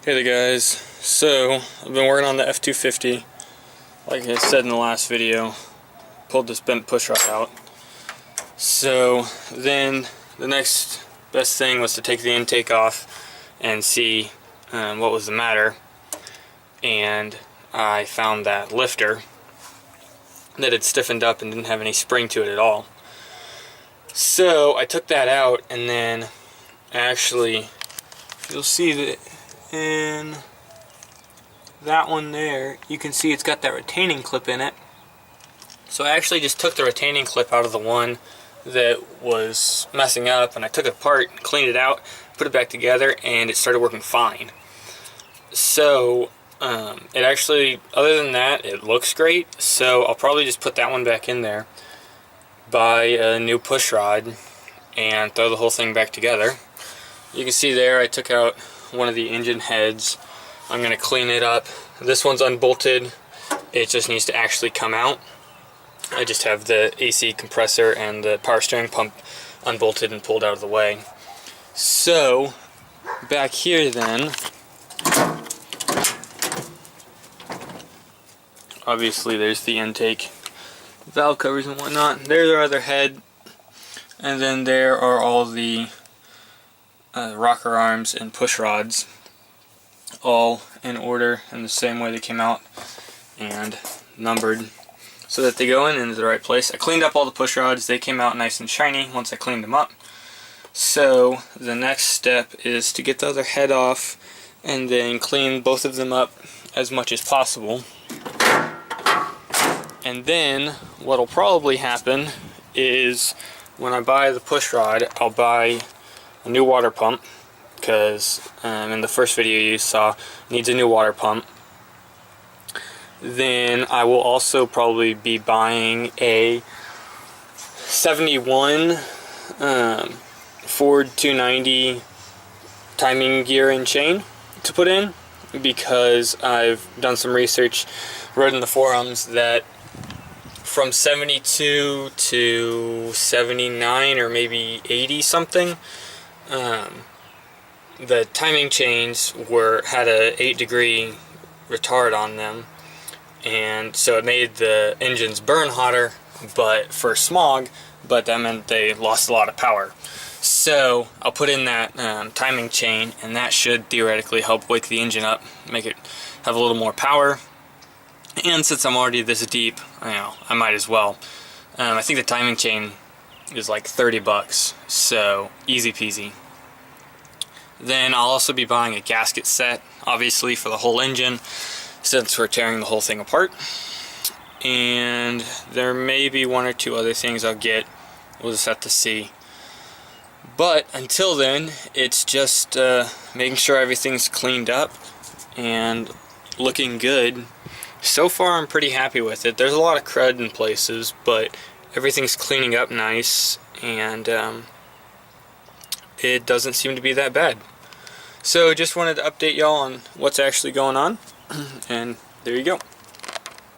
Hey there guys, so I've been working on the F250, like I said in the last video, pulled this bent pushrod out. So then the next best thing was to take the intake off and see what was the matter, and I found that lifter that had stiffened up and didn't have any spring to it at all. So I took that out, and then actually you'll see that in that one there, you can see it's got that retaining clip in it. So I actually just took the retaining clip out of the one that was messing up, and I took it apart, cleaned it out, put it back together, and it started working fine. So it actually, other than that, it looks great. So I'll probably just put that one back in there, buy a new push rod, and throw the whole thing back together. You can see there I took out one of the engine heads. I'm going to clean it up. This one's unbolted. It just needs to actually come out. I just have the AC compressor and the power steering pump unbolted and pulled out of the way. So back here then, obviously there's the intake valve covers and whatnot. There's our other head, and then there are all the rocker arms and push rods, all in order in the same way they came out and numbered so that they go in into the right place. I cleaned up all the push rods. They came out nice and shiny once I cleaned them up. So the next step is to get the other head off and then clean both of them up as much as possible. And then what'll probably happen is when I buy the push rod, I'll buy a new water pump, because in the first video you saw it needs a new water pump. Then I will also probably be buying a 71 Ford 290 timing gear and chain to put in, because I've done some research, read in the forums that from 72 to 79 or maybe 80 something, the timing chains had a 8-degree retard on them, and so it made the engines burn hotter but for smog, but that meant they lost a lot of power. So I'll put in that timing chain, and that should theoretically help wake the engine up, make it have a little more power. And since I'm already this deep, I might as well. I think the timing chain is like 30 bucks, so easy peasy. Then I'll also be buying a gasket set, obviously, for the whole engine, since we're tearing the whole thing apart. And there may be one or two other things I'll get. We'll just have to see. But until then, it's just making sure everything's cleaned up and looking good. So far I'm pretty happy with it. There's a lot of crud in places, but everything's cleaning up nice, and it doesn't seem to be that bad. So just wanted to update y'all on what's actually going on, and there you go.